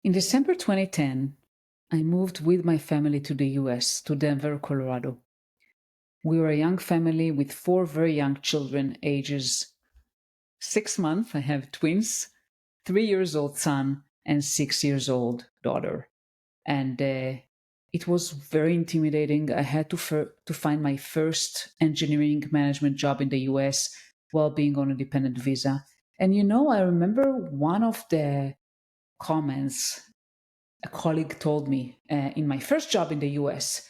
In December 2010, I moved with my family to the US, to Denver, Colorado. We were a young family with 4 very young children, ages 6 months. I have twins, 3 years old son, and 6 years old daughter. And it was very intimidating. I had to find my first engineering management job in the US while being on a dependent visa. And I remember one of the comments a colleague told me in my first job in the US.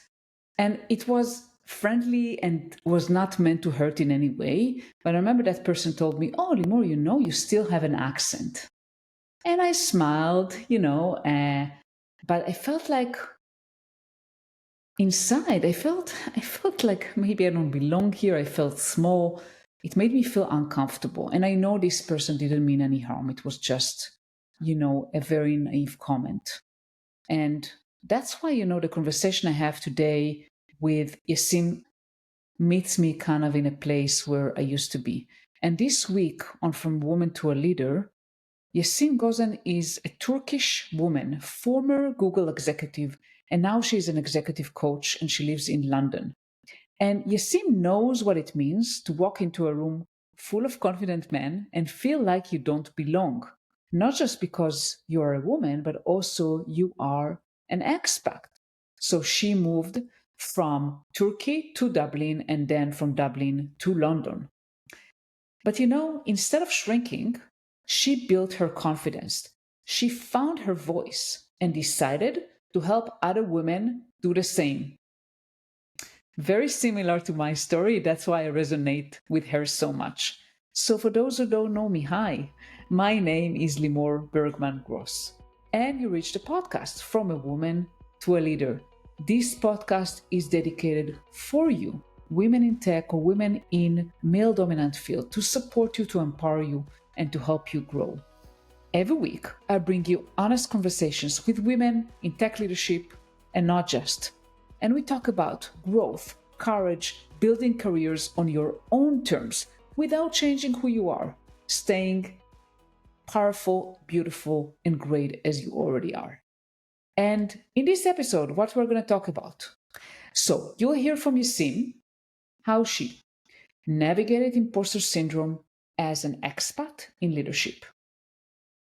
And it was friendly and was not meant to hurt in any way. But I remember that person told me, "Oh, Limor, you still have an accent." And I smiled, but I felt like inside, I felt like maybe I don't belong here. I felt small. It made me feel uncomfortable. And I know this person didn't mean any harm. It was just, a very naive comment. And that's why, the conversation I have today with Yesim meets me kind of in a place where I used to be. And this week on From Woman to a Leader, Yesim Gözen is a Turkish woman, former Google executive, and now she's an executive coach and she lives in London. And Yesim knows what it means to walk into a room full of confident men and feel like you don't belong. Not just because you are a woman, but also you are an expat. So she moved from Turkey to Dublin and then from Dublin to London. But instead of shrinking, she built her confidence. She found her voice and decided to help other women do the same. Very similar to my story. That's why I resonate with her so much. So for those who don't know me, hi, my name is Limor Bergman Gross. And you reached the podcast From a Woman to a Leader. This podcast is dedicated for you, women in tech or women in male-dominant field, to support you, to empower you, and to help you grow. Every week, I bring you honest conversations with women in tech leadership and not just. And we talk about growth, courage, building careers on your own terms without changing who you are, staying powerful, beautiful, and great as you already are. And in this episode, what we're going to talk about. So you'll hear from Yesim how she navigated imposter syndrome as an expat in leadership.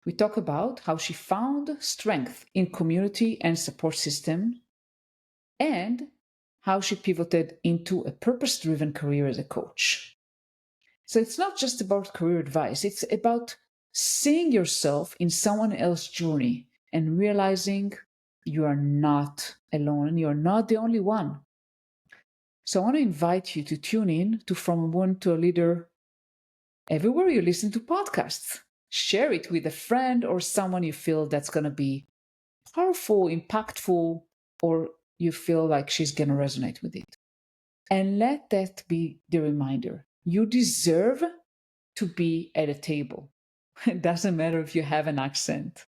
We talk about how she found strength in community and support system, and how she pivoted into a purpose-driven career as a coach. So it's not just about career advice, it's about seeing yourself in someone else's journey and realizing you are not alone, you're not the only one. So I want to invite you to tune in to From a Woman to a Leader everywhere you listen to podcasts. Share it with a friend or someone you feel that's going to be powerful, impactful, or you feel like she's going to resonate with it. And let that be the reminder. You deserve to be at a table. It doesn't matter if you have an accent.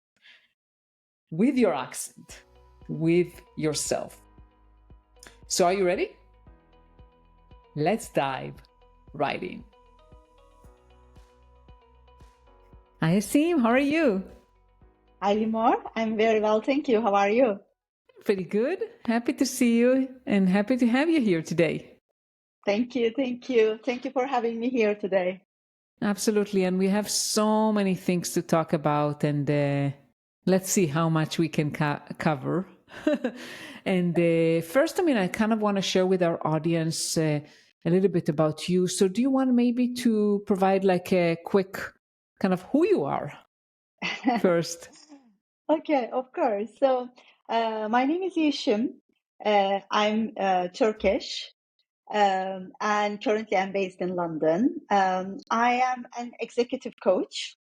With your accent, with yourself. So are you ready? Let's dive right in. Hi, Yesim. How are you? Hi, Limor. I'm very well, thank you. How are you? Pretty good. Happy to see you and happy to have you here today. Thank you. Thank you for having me here today. Absolutely. And we have so many things to talk about, and let's see how much we can cover. And first, I kind of want to share with our audience a little bit about you. So do you want maybe to provide like a quick kind of who you are first? Okay, of course. So my name is Yesim. I'm Turkish, and currently I'm based in London. I am an executive coach,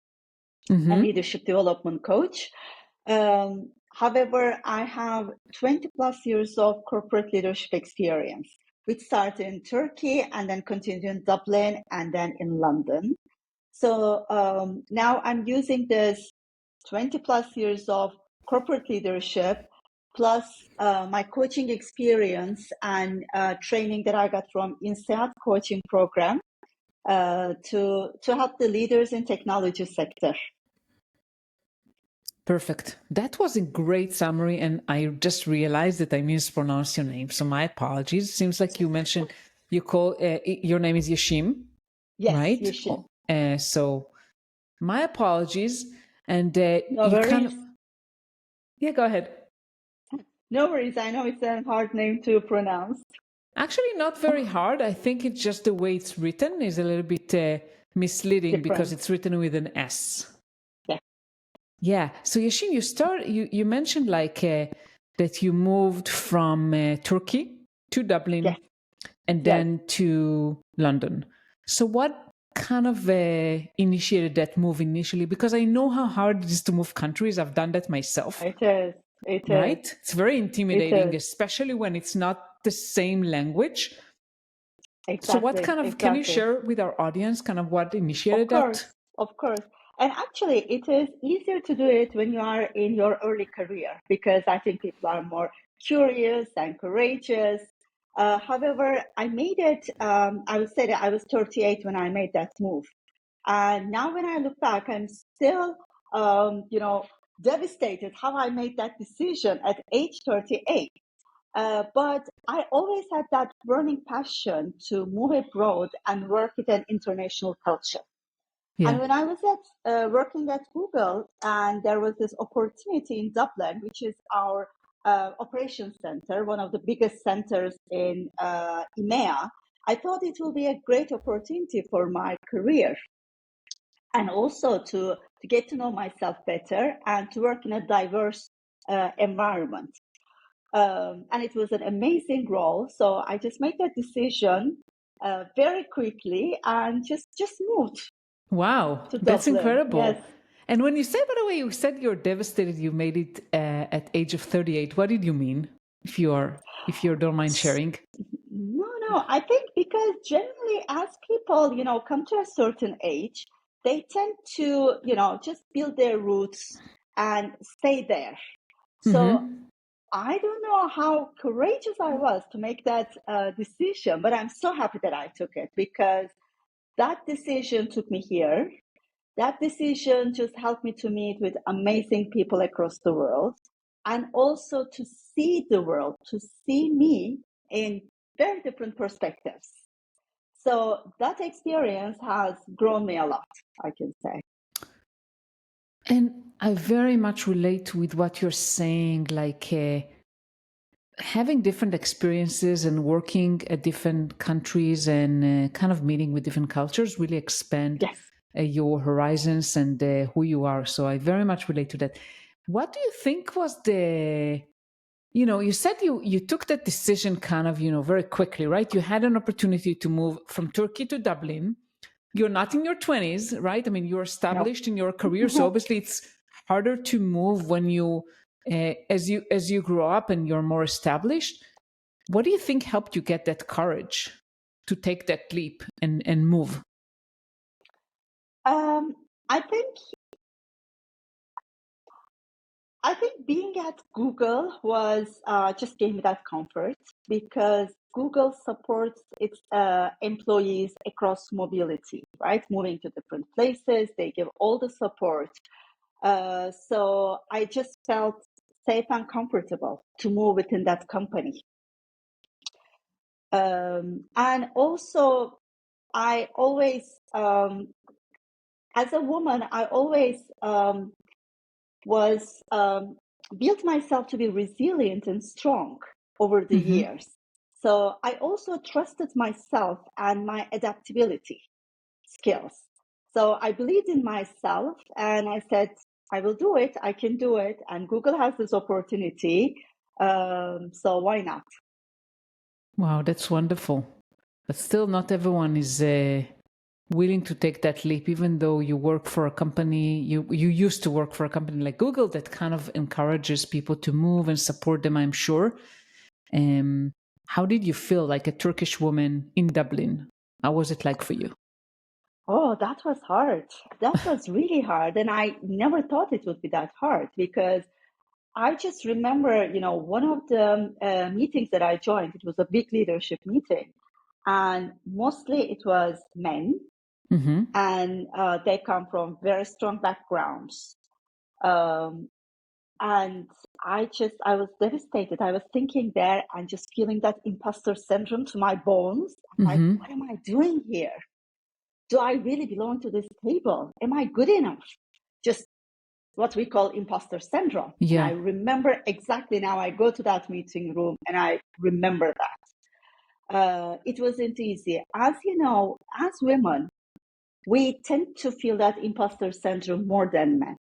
a leadership development coach. However, I have 20 plus years of corporate leadership experience, which started in Turkey and then continued in Dublin and then in London. So now I'm using this 20 plus years of corporate leadership plus my coaching experience and training that I got from INSEAD coaching program to help the leaders in technology sector. Perfect. That was a great summary, and I just realized that I mispronounced your name, so my apologies. Seems like you mentioned you call your name is Yesim, Yes, right? Yushin. So my apologies, and No you kind worries. of go ahead. No worries. I know it's a hard name to pronounce. Actually, not very hard. I think it's just the way it's written is a little bit misleading because Different. it's written with an S. Yeah. Yeah. So Yashin, you mentioned like that you moved from Turkey to Dublin Yes. and Yes. then to London. So what kind of initiated that move initially? Because I know how hard it is to move countries. I've done that myself, It is. It is. right? It's very It intimidating, is. especially when it's not the same language. So what Exactly. kind of, can you Exactly. share with our audience kind of what Of initiated course. that? Of course. And actually, it is easier to do it when you are in your early career because I think people are more curious and courageous. However, I made it, I would say that I was 38 when I made that move. And now when I look back, I'm still, devastated how I made that decision at age 38. But I always had that burning passion to move abroad and work with an international culture. Yeah. And when I was working at Google, and there was this opportunity in Dublin, which is our operations center, one of the biggest centers in EMEA, I thought it will be a great opportunity for my career and also to get to know myself better and to work in a diverse environment. And it was an amazing role. So I just made that decision very quickly and just moved Wow, to that's Dublin. incredible. Yes. And when you say, by the way, you said you're devastated, you made it at age of 38. What did you mean? If you don't mind sharing. No. I think because generally, as people, come to a certain age, they tend to, just build their roots and stay there. So Mm-hmm. I don't know how courageous I was to make that decision, but I'm so happy that I took it because that decision took me here. That decision just helped me to meet with amazing people across the world and also to see the world, to see me in very different perspectives. So that experience has grown me a lot, I can say. And I very much relate with what you're saying, like having different experiences and working at different countries and kind of meeting with different cultures really expand Yes. your horizons and who you are. So I very much relate to that. What do you think was the, you said you took that decision kind of, very quickly, right? You had an opportunity to move from Turkey to Dublin. You're not in your 20s, right? I mean, you're No. established in your career, so obviously it's harder to move when you as you grow up and you're more established. What do you think helped you get that courage to take that leap and move? Um, I think I think being at Google was just gave me that comfort because Google supports its employees across mobility, right? Moving to different places, they give all the support. So I just felt safe and comfortable to move within that company. And also, I always, as a woman, I always was built myself to be resilient and strong over the Mm-hmm. years. So I also trusted myself and my adaptability skills. So I believed in myself and I said, I will do it. I can do it. And Google has this opportunity. So why not? Wow, that's wonderful. But still, not everyone is willing to take that leap, even though you work for a company, you used to work for a company like Google that kind of encourages people to move and support them, I'm sure. How did you feel like a Turkish woman in Dublin? How was it like for you? Oh, that was hard. That was really hard. And I never thought it would be that hard because I just remember, one of the meetings that I joined, it was a big leadership meeting, and mostly it was men, Mm-hmm. and they come from very strong backgrounds. And I was devastated. I was thinking there and just feeling that imposter syndrome to my bones. Like, Mm-hmm. what am I doing here? Do I really belong to this table? Am I good enough? Just what we call imposter syndrome. And I Yeah. remember exactly now, I go to that meeting room and I remember that. It wasn't easy. As you know, as women, we tend to feel that imposter syndrome more than men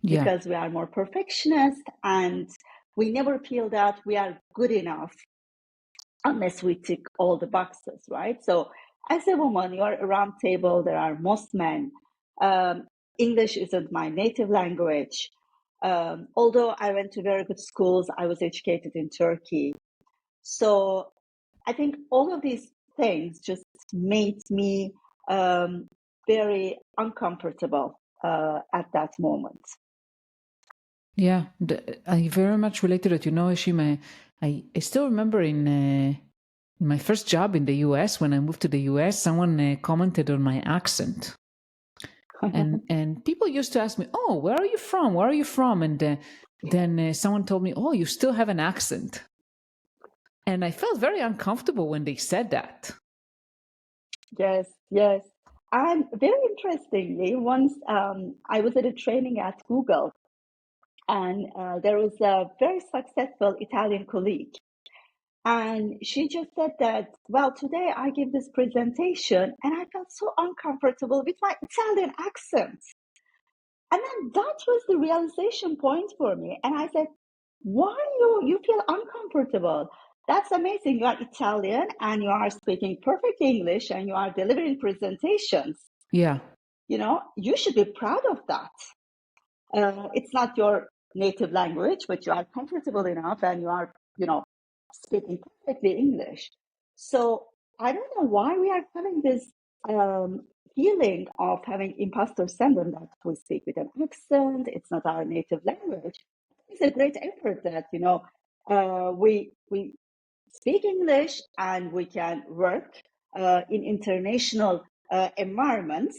Yeah. because we are more perfectionist and we never feel that we are good enough unless we tick all the boxes, right? So as a woman, you're around table, there are most men. English isn't my native language. Although I went to very good schools, I was educated in Turkey. So I think all of these things just made me very uncomfortable at that moment. Yeah. I very much relate to that. You know, Ashim, I still remember in my first job in the US, when I moved to the US, someone commented on my accent. And people used to ask me, "Oh, where are you from? Where are you from?" And then someone told me, "Oh, you still have an accent." And I felt very uncomfortable when they said that. Yes, yes. And very interestingly, once I was at a training at Google, and there was a very successful Italian colleague. And she just said that, well, today I give this presentation and I felt so uncomfortable with my Italian accent. And then that was the realization point for me. And I said, why you feel uncomfortable? That's amazing. You are Italian and you are speaking perfect English and you are delivering presentations. Yeah. You know, you should be proud of that. It's not your native language, but you are comfortable enough and you are, speaking perfectly English. So I don't know why we are having this feeling of having imposter syndrome that we speak with an accent. It's not our native language. It's a great effort that, we speak English and we can work in international environments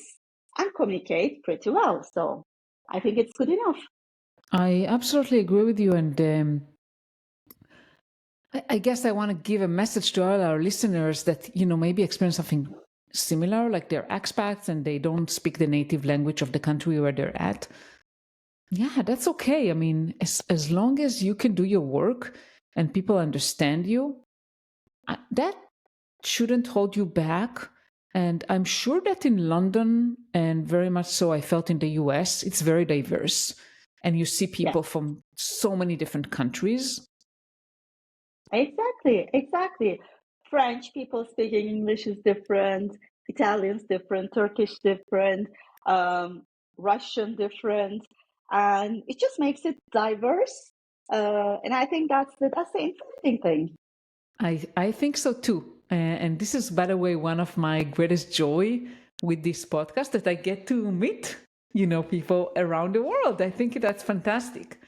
and communicate pretty well. So I think it's good enough. I absolutely agree with you. And I guess I want to give a message to all our listeners that, maybe experience something similar, like they're expats and they don't speak the native language of the country where they're at. Yeah, that's okay. I mean, as long as you can do your work and people understand you, that shouldn't hold you back. And I'm sure that in London, and very much so I felt in the US, it's very diverse. And you see Yeah, people from so many different countries. exactly. French people speaking English is different, Italians different, Turkish different, um, Russian different, and it just makes it diverse. And I think that's the interesting thing. I think so too. And this is, by the way, one of my greatest joy with this podcast, that I get to meet, people around the world. I think that's fantastic.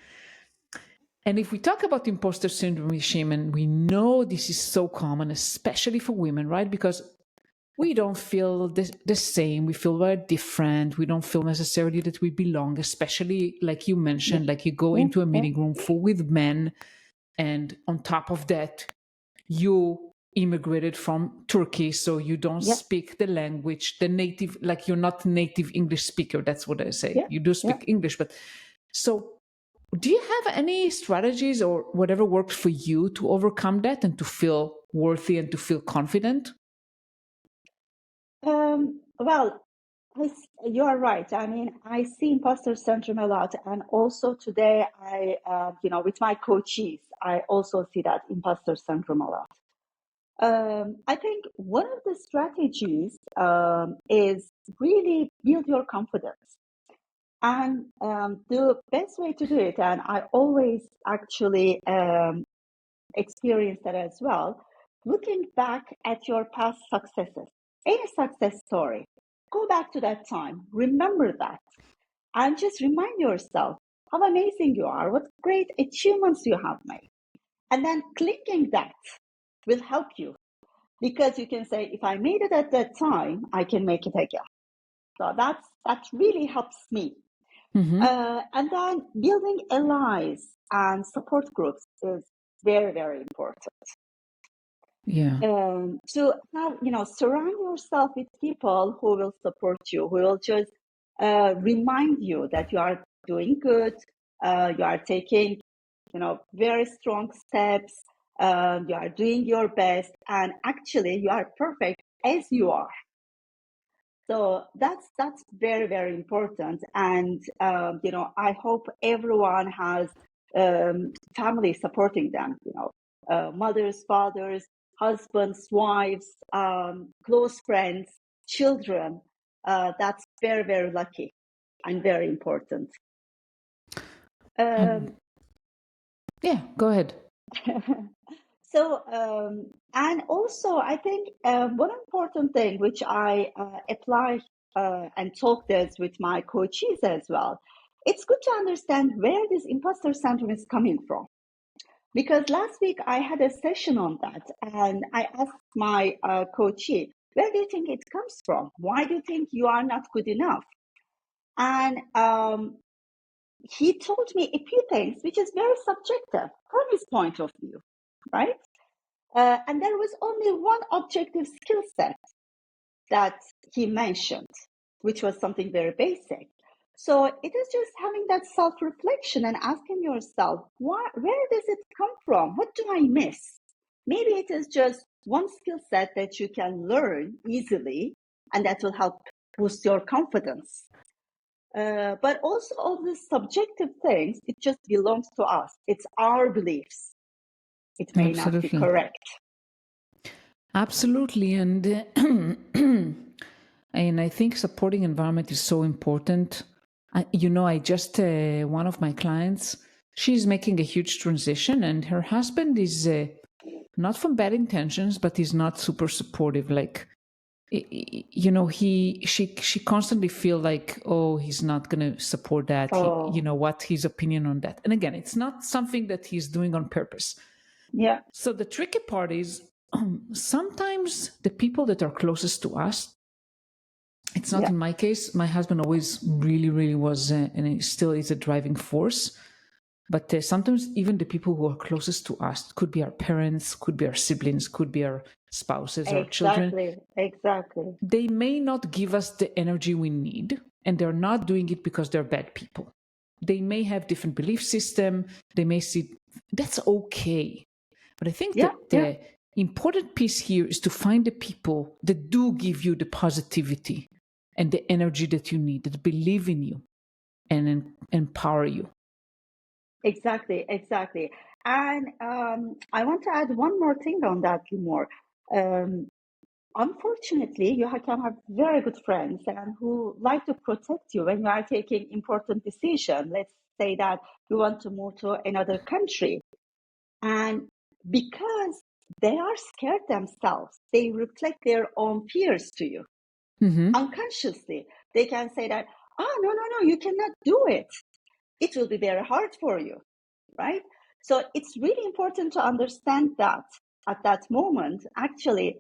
And if we talk about imposter syndrome, shame, and we know this is so common, especially for women, right? Because we don't feel the same. We feel very different. We don't feel necessarily that we belong, especially like you Yeah, mentioned, like you go yeah, into a yeah, meeting room full with men. And on top of that, you immigrated from Turkey, so you don't yeah, speak the language, the native, like you're not native English speaker. That's what I say. yeah, You do yeah. speak English, but so do you have any strategies or whatever worked for you to overcome that and to feel worthy and to feel confident? Well, you are right. I mean, I see imposter syndrome a lot, and also today, with my coaches, I also see that imposter syndrome a lot. I think one of the strategies is really build your confidence. And the best way to do it, and I always actually experience that as well, looking back at your past successes, any success story, go back to that time, remember that, and just remind yourself how amazing you are, what great achievements you have made. And then clicking that will help you because you can say, if I made it at that time, I can make it again. So that really helps me. And then building allies and support groups is very, very important. Yeah. To have, surround yourself with people who will support you, who will just remind you that you are doing good, you are taking, very strong steps, you are doing your best, and actually you are perfect as you are. So that's very, very important. And, I hope everyone has family supporting them, mothers, fathers, husbands, wives, close friends, children. That's very, very lucky and very important. Yeah, go ahead. So, and also, I think one important thing which I apply and talk this with my coaches as well, it's good to understand where this imposter syndrome is coming from. Because last week I had a session on that, and I asked my coachee, where do you think it comes from? Why do you think you are not good enough? And he told me a few things, which is very subjective from his point of view, right? And there was only one objective skill set that he mentioned, which was something very basic. So it is just having that self-reflection and asking yourself, where does it come from? What do I miss? Maybe it is just one skill set that you can learn easily, and that will help boost your confidence. But also all these subjective things, it just belongs to us. It's our beliefs. It may not be correct. Absolutely. And and I think supporting environment is so important. I just, one of my clients, she's making a huge transition, and her husband is not from bad intentions, but he's not super supportive. Like, she constantly feel like, oh, he's not going to support that. Oh. What's his opinion on that? And again, it's not something that he's doing on purpose. Yeah. So the tricky part is sometimes the people that are closest to us, it's not in my case. My husband always really, really was, and he still is a driving force. But sometimes even the people who are closest to us, could be our parents, could be our siblings, could be our spouses or children. Exactly. They may not give us the energy we need, and they're not doing it because they're bad people. They may have different belief system. They may see, that's okay. But I think that the important piece here is to find the people that do give you the positivity and the energy that you need, that believe in you and empower you. Exactly. And I want to add one more thing on that, Limor. Unfortunately, you can have very good friends and who like to protect you when you are taking important decisions. Let's say that you want to move to another country. And because they are scared themselves, they reflect their own fears to you. Unconsciously. They can say that, no, you cannot do it. It will be very hard for you, right? So it's really important to understand that at that moment, actually,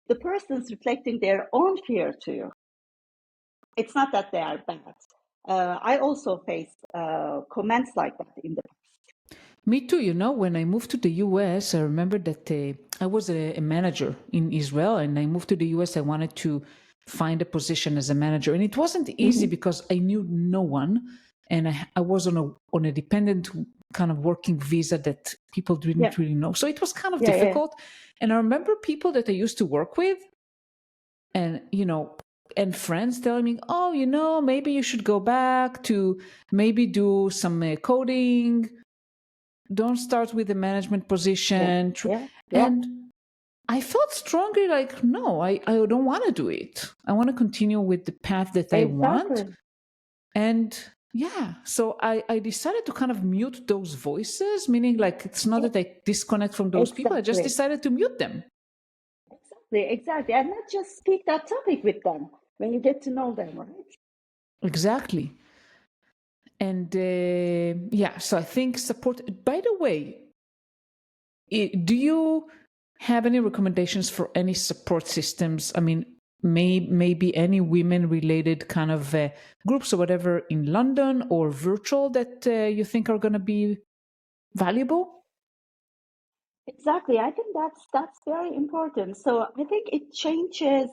the person's reflecting their own fear to you. It's not that they are bad. I also faced comments like that in the past. Me too. When I moved to the US, I remember that I was a manager in Israel, and I moved to the US. I wanted to find a position as a manager, and it wasn't easy because I knew no one, and I was on a dependent kind of working visa that people didn't really know. So it was kind of difficult. And I remember people that I used to work with, and and friends telling me, oh, maybe you should go back to maybe do some coding. Don't start with the management position. And I felt strongly like, no, I don't want to do it. I want to continue with the path that I want. And so I decided to kind of mute those voices, meaning like it's not that I disconnect from those people. I just decided to mute them. Exactly. And not just speak that topic with them when you get to know them, right? Exactly. And so I think support. By the way, do you have any recommendations for any support systems? I mean, maybe any women related kind of groups or whatever in London or virtual that you think are going to be valuable? Exactly. I think that's very important. So I think it changes.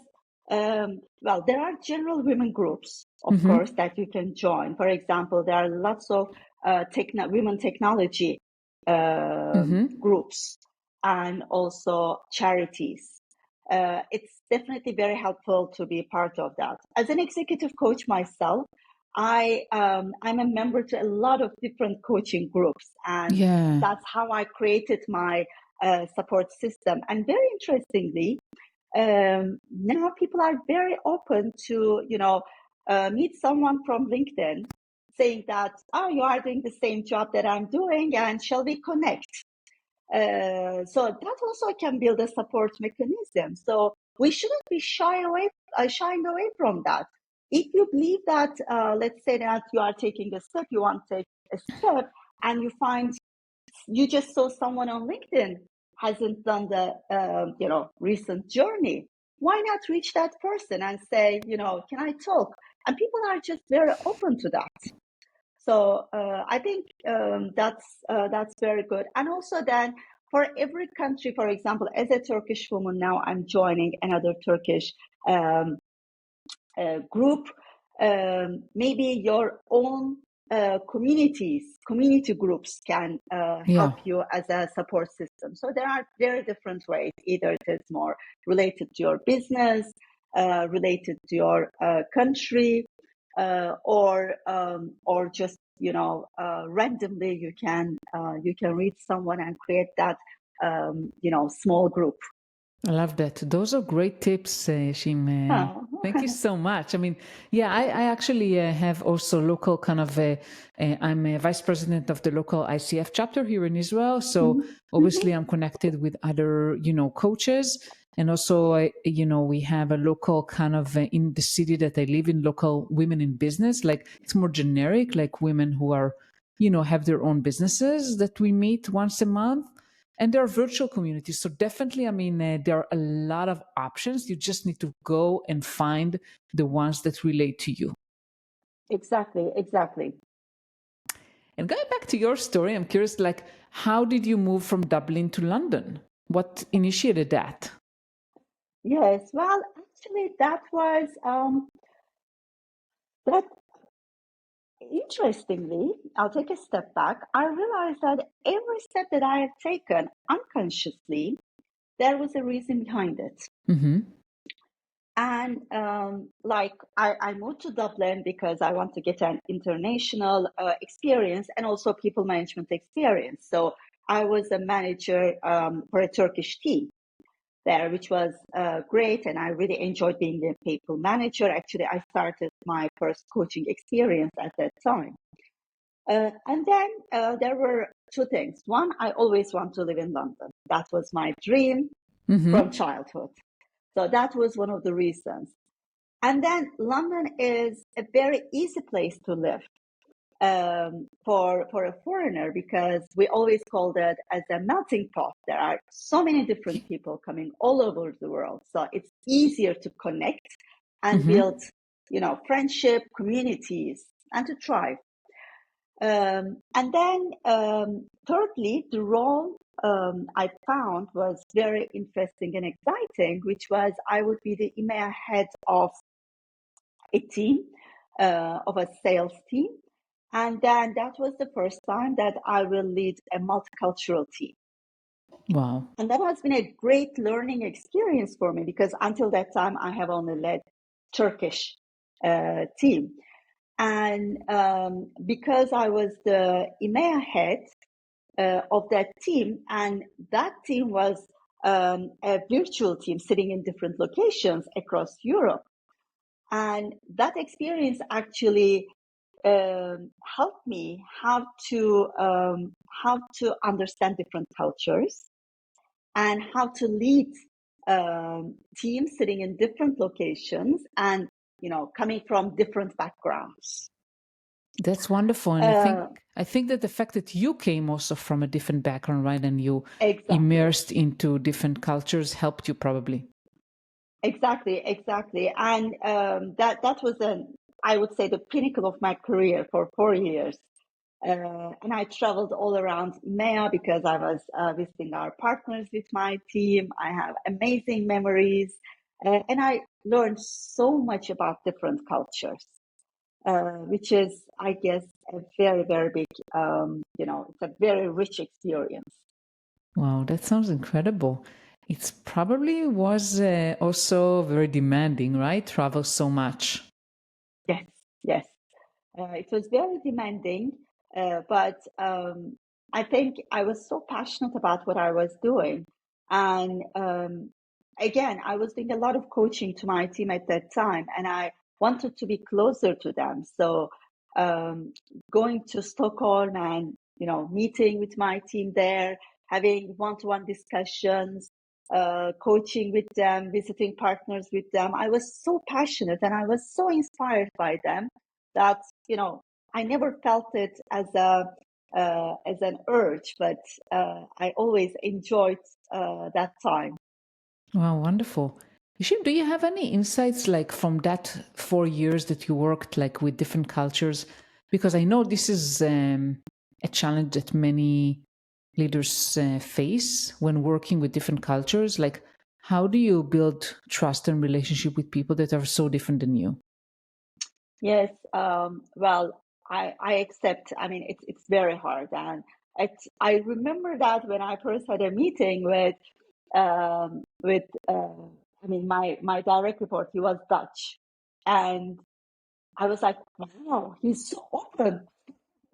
Well, there are general women groups, of Mm-hmm. course, that you can join. For example, there are lots of women technology Mm-hmm. groups and also charities. It's definitely very helpful to be part of that. As an executive coach myself, I'm a member to a lot of different coaching groups, and Yeah. that's how I created my support system. And very interestingly, now people are very open to, meet someone from LinkedIn saying that, oh, you are doing the same job that I'm doing, and shall we connect? So that also can build a support mechanism. So we shouldn't be shying away from that. If you believe that, let's say that you are taking a step, you want to take a step, and you find you just saw someone on LinkedIn hasn't done the recent journey. Why not reach that person and say, can I talk? And people are just very open to that. So I think that's very good. And also then for every country, for example, as a Turkish woman now, I'm joining another Turkish group. Maybe your own community groups can help Yeah. you as a support system. So there are very different ways. Either it is more related to your business, related to your country, or just randomly you can reach someone and create that small group. I love that. Those are great tips, Shim. Oh. Thank you so much. I mean, yeah, I actually have also local kind of, I'm a vice president of the local ICF chapter here in Israel. So Mhm. obviously I'm connected with other, coaches. And also, we have a local kind of in the city that I live in, local women in business. Like it's more generic, like women who are, have their own businesses that we meet once a month. And there are virtual communities. So definitely, I mean, there are a lot of options. You just need to go and find the ones that relate to you. Exactly. And going back to your story, I'm curious, like, how did you move from Dublin to London? What initiated that? Yes. Well, actually, that was that. Interestingly, I'll take a step back. I realized that every step that I had taken unconsciously, there was a reason behind it. Mm-hmm. And like I moved to Dublin because I want to get an international experience and also people management experience. So I was a manager for a Turkish team there, which was great. And I really enjoyed being a people manager. Actually, I started my first coaching experience at that time. And then there were two things. One, I always want to live in London. That was my dream from Mm-hmm. childhood. So that was one of the reasons. And then London is a very easy place to live for a foreigner because we always call that as a melting pot. There are so many different people coming all over the world, so it's easier to connect and Mm-hmm. build, friendship, communities, and to thrive. And then, thirdly, the role I found was very interesting and exciting, which was I would be the EMEA head of a team, of a sales team. And then that was the first time that I will lead a multicultural team. Wow. And that has been a great learning experience for me because until that time, I have only led Turkish team. And because I was the EMEA head of that team, and that team was a virtual team sitting in different locations across Europe. And that experience actually helped me how to understand different cultures and how to lead teams sitting in different locations and coming from different backgrounds. That's wonderful. And Uh, I think that the fact that you came also from a different background, right? And you exactly. immersed into different cultures helped you probably. Exactly. And that was I would say, the pinnacle of my career for 4 years. And I traveled all around EMEA because I was visiting our partners with my team. I have amazing memories, and I learned so much about different cultures, which is, I guess, a very, very big, it's a very rich experience. Wow, that sounds incredible. It's probably was also very demanding, right? Travel so much. Yes, yes. It was very demanding, but I think I was so passionate about what I was doing. And again, I was doing a lot of coaching to my team at that time, and I wanted to be closer to them. So um, going to Stockholm and meeting with my team there, having one-to-one discussions, coaching with them, visiting partners with them. I was so passionate and I was so inspired by them that I never felt it as an urge, but I always enjoyed that time. Wow, wonderful. Yashim, do you have any insights like from that 4 years that you worked like with different cultures? Because I know this is a challenge that many leaders face when working with different cultures. Like, how do you build trust and relationship with people that are so different than you? Yes, well, I accept. I mean, it's very hard, and I remember that when I first had a meeting with I mean, my direct report, he was Dutch, and I was like, wow, he's so open,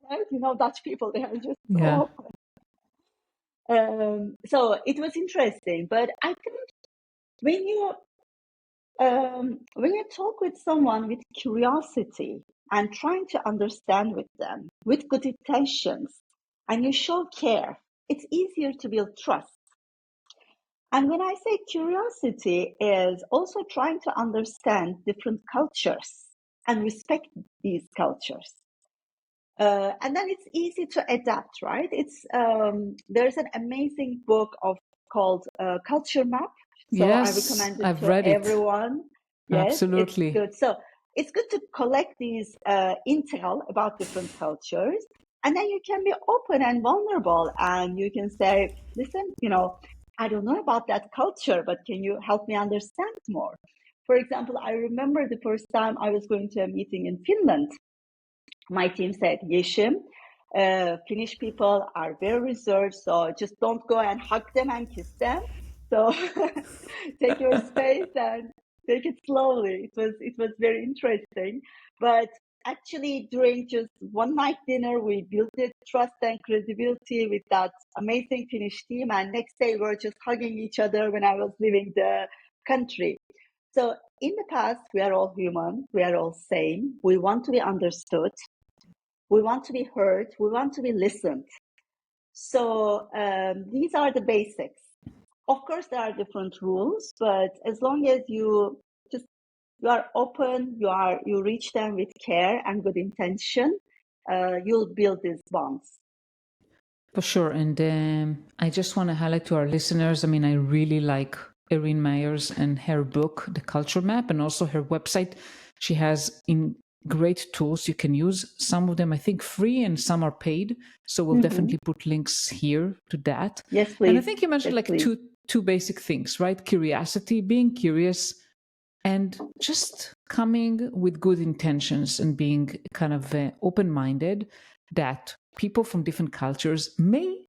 right? Dutch people, they are just so Yeah. open. So it was interesting, but I think when you when you talk with someone with curiosity and trying to understand with them with good intentions, and you show care, it's easier to build trust. And when I say curiosity, is also trying to understand different cultures and respect these cultures. And then it's easy to adapt, right? It's there's an amazing book called Culture Map. So I Yes, recommend it I've to read it. everyone. Yes, it's Absolutely. good. So it's good to collect these intel about different cultures, and then you can be open and vulnerable, and you can say, "Listen, I don't know about that culture, but can you help me understand more?" For example, I remember the first time I was going to a meeting in Finland. My team said, Yesim, Finnish people are very reserved, so just don't go and hug them and kiss them. So take your space and take it slowly. It was very interesting. But actually, during just one night dinner, we built the trust and credibility with that amazing Finnish team. And next day, we were just hugging each other when I was leaving the country. So in the past, we are all human. We are all same. We want to be understood. We want to be heard. We want to be listened. So these are the basics. Of course, there are different rules, but as long as you are open, you reach them with care and good intention, you'll build these bonds. For sure. And I just want to highlight to our listeners, I mean, I really like Erin Myers and her book, The Culture Map, and also her website. She has great tools you can use. Some of them, I think, free and some are paid. So we'll Mm-hmm. definitely put links here to that. Yes, And I please. think you mentioned Yes, like please. two basic things, right? Curiosity, being curious, and just coming with good intentions and being kind of open-minded that people from different cultures may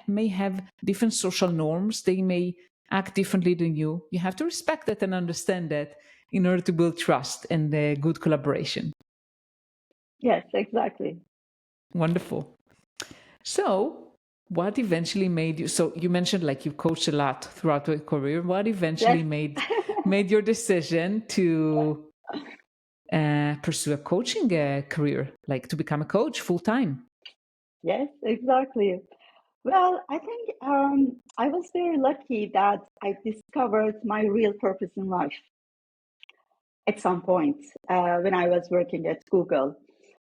may have different social norms, they may act differently than you have to respect that and understand that in order to build trust and good collaboration. Yes, exactly. Wonderful. So what eventually made you, so you mentioned like you coached a lot throughout your career, what eventually Yes. made your decision to pursue a coaching career, like to become a coach full time? Yes, exactly. Well, I think I was very lucky that I discovered my real purpose in life at some point when I was working at Google.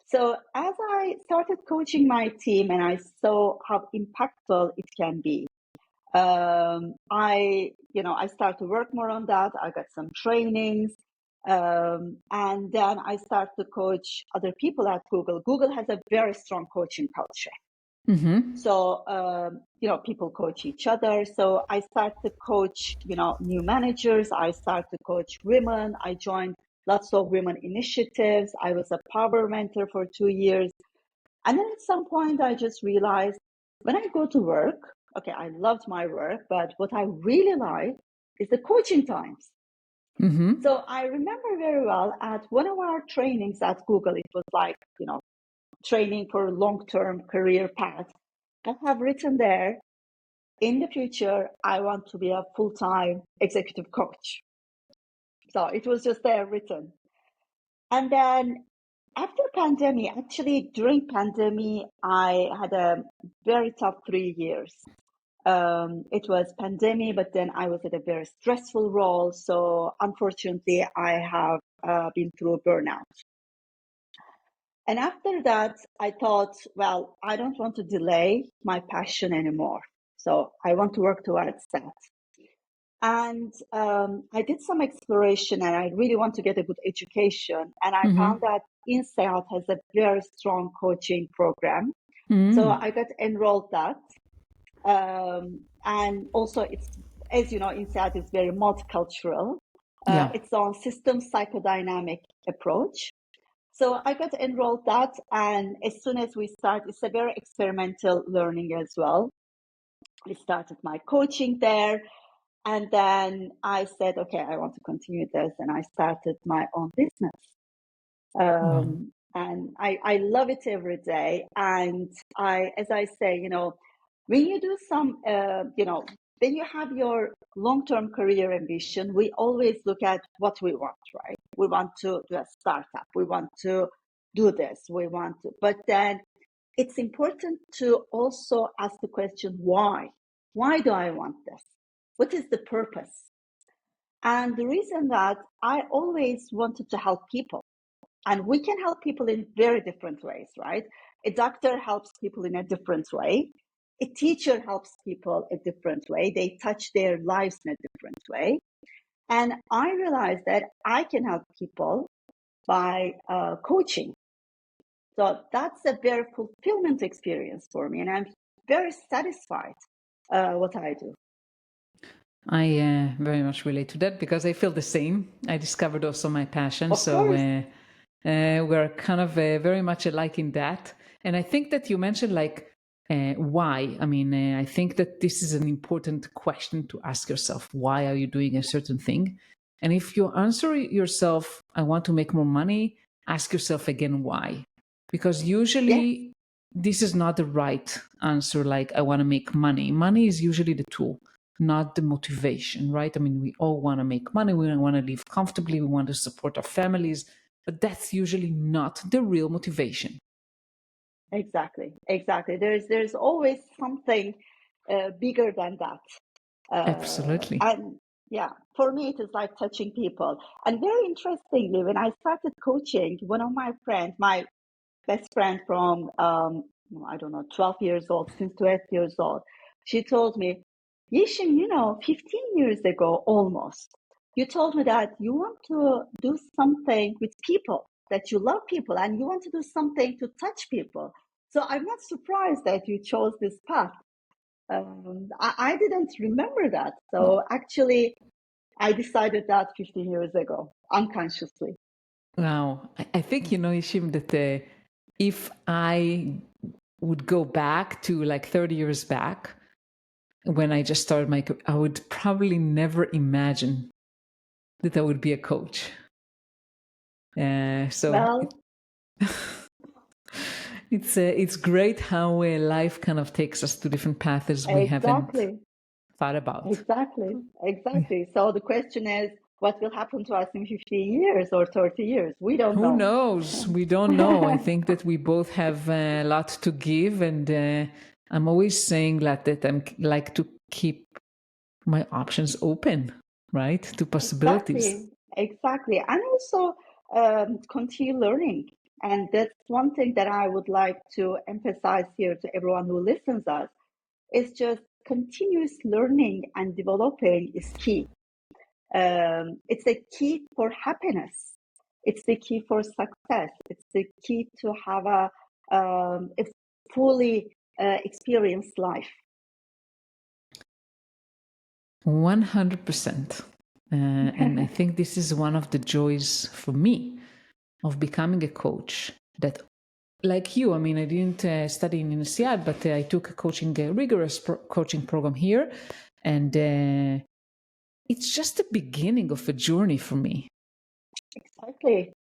So as I started coaching my team and I saw how impactful it can be, I start to work more on that. I got some trainings. And then I start to coach other people at Google. Google has a very strong coaching culture. Mm-hmm. So, people coach each other. So I start to coach, new managers. I start to coach women. I joined lots of women initiatives. I was a power mentor for 2 years. And then at some point, I just realized when I go to work, okay, I loved my work, but what I really like is the coaching times. Mm-hmm. So I remember very well at one of our trainings at Google, it was like, training for long-term career path. I have written there, in the future, I want to be a full-time executive coach. So it was just there written. And then after pandemic, actually during pandemic, I had a very tough 3 years. It was pandemic, but then I was at a very stressful role. So unfortunately, I have been through a burnout. And after that, I thought, well, I don't want to delay my passion anymore. So I want to work towards that. And I did some exploration and I really want to get a good education. And I found that INSEAD has a very strong coaching program. So I got enrolled that. And also it's, as you know, INSEAD is very multicultural. Yeah. It's on system psychodynamic approach. So I got enrolled that, and as soon as we start, it's a very experimental learning as well. I started my coaching there, and then I said, okay, I want to continue this, and I started my own business. And I love it every day. And as I say, when you do some, when you have your long-term career ambition, we always look at what we want, right? We want to do a startup. We want to do this. But then it's important to also ask the question, why? Why do I want this? What is the purpose? And the reason that I always wanted to help people. And we can help people in very different ways, right? A doctor helps people in a different way. A teacher helps people a different way. They touch their lives in a different way. And I realized that I can help people by coaching. So that's a very fulfillment experience for me. And I'm very satisfied what I do. I very much relate to that because I feel the same. I discovered also my passion. Of So course. we're kind of very much alike in that. And I think that you mentioned why. I mean, I think that this is an important question to ask yourself. Why are you doing a certain thing? And if you answer yourself, I want to make more money, ask yourself again why. Because usually this is not the right answer, like I want to make money. Money is usually the tool, not the motivation, right? I mean, we all want to make money, we want to live comfortably, we want to support our families, but that's usually not the real motivation. Exactly. There's always something bigger than that. Absolutely. And yeah, for me, it is like touching people. And very interestingly, when I started coaching, one of my friends, my best friend from, 12 years old, since 12 years old, she told me, Yesim, 15 years ago, almost, you told me that you want to do something with people, that you love people, and you want to do something to touch people. So I'm not surprised that you chose this path. I didn't remember that. So actually, I decided that 15 years ago, unconsciously. Wow. I think, Ishim, that if I would go back to like 30 years back, when I just started my career, I would probably never imagine that I would be a coach. Well, it's great how life kind of takes us to different paths we haven't exactly. thought about. Exactly. So the question is, what will happen to us in 15 years or 30 years? We don't Who know. knows? We don't know. I think that we both have a lot to give, and I'm always saying that I'm like to keep my options open, right, to possibilities. Exactly. And also continue learning. And that's one thing that I would like to emphasize here to everyone who listens us. Is just continuous learning and developing is key. It's the key for happiness. It's the key for success. It's the key to have a fully experienced life. 100%. And I think this is one of the joys for me of becoming a coach, that like you, I mean, I didn't study in INSEAD, but I took a rigorous coaching program here. And it's just the beginning of a journey for me. Exactly.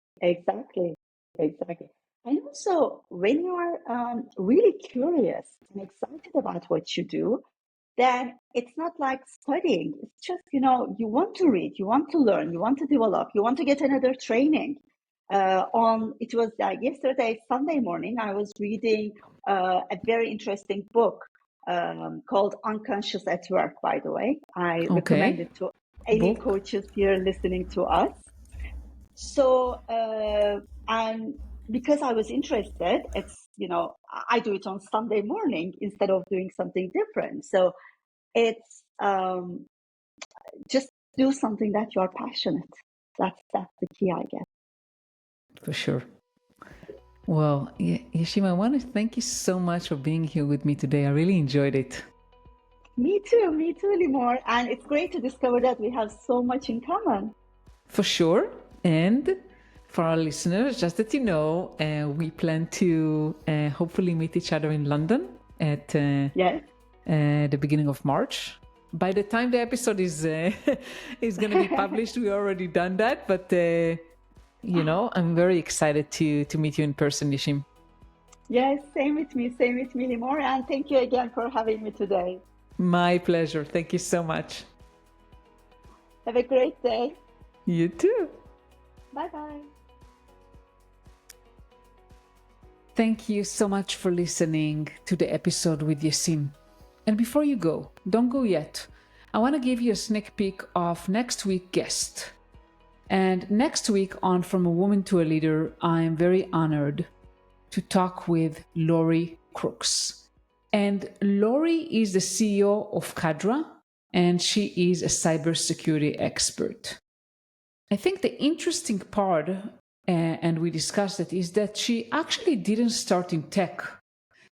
And also, when you are really curious and excited about what you do, then it's not like studying. It's just, you want to read, you want to learn, you want to develop, you want to get another training. It was yesterday, Sunday morning, I was reading a very interesting book called Unconscious at Work, by the way. I recommend it to any coaches here listening to us. So, and because I was interested, it's, I do it on Sunday morning instead of doing something different. So it's just do something that you are passionate. That's the key, I guess. For sure. Well, Yesim, I want to thank you so much for being here with me today. I really enjoyed it. Me too, Limor. And it's great to discover that we have so much in common. For sure. And for our listeners, just that you know, we plan to hopefully meet each other in London at the beginning of March. By the time the episode is going to be published, we already done that. But, I'm very excited to meet you in person, Yesim. Yes, same with me, Limor. And thank you again for having me today. My pleasure. Thank you so much. Have a great day. You too. Bye-bye. Thank you so much for listening to the episode with Yesim. And before you go, don't go yet. I want to give you a sneak peek of next week's guest. And next week on From a Woman to a Leader, I am very honored to talk with Lori Crooks. And Lori is the CEO of Cadra, and she is a cybersecurity expert. I think the interesting part, and we discussed it, is that she actually didn't start in tech.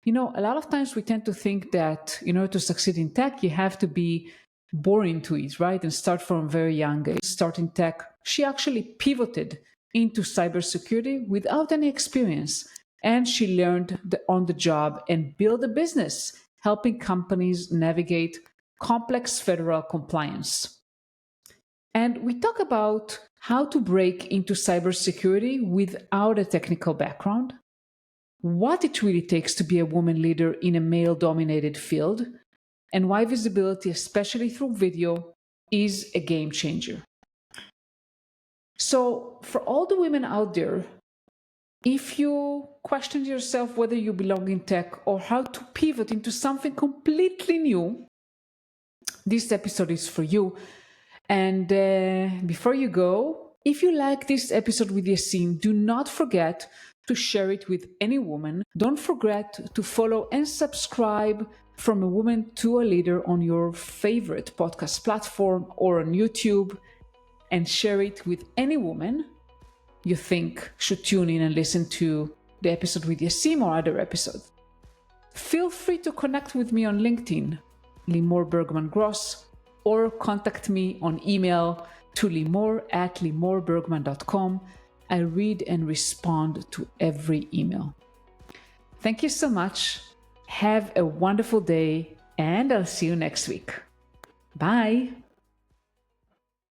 A lot of times we tend to think that in order to succeed in tech, you have to be born into it, right? And start from a very young age. Start in tech. She actually pivoted into cybersecurity without any experience. And she learned on the job and built a business, helping companies navigate complex federal compliance. And we talk about how to break into cybersecurity without a technical background, what it really takes to be a woman leader in a male-dominated field, and why visibility, especially through video, is a game changer. So for all the women out there, if you question yourself whether you belong in tech or how to pivot into something completely new, this episode is for you. And before you go, if you like this episode with Yesim, do not forget to share it with any woman. Don't forget to follow and subscribe From a Woman to a Leader on your favorite podcast platform or on YouTube, and share it with any woman you think should tune in and listen to the episode with Yesim or other episodes. Feel free to connect with me on LinkedIn, Limor Bergman Gross, or contact me on email to limor@limorbergman.com. I read and respond to every email. Thank you so much. Have a wonderful day, and I'll see you next week. Bye.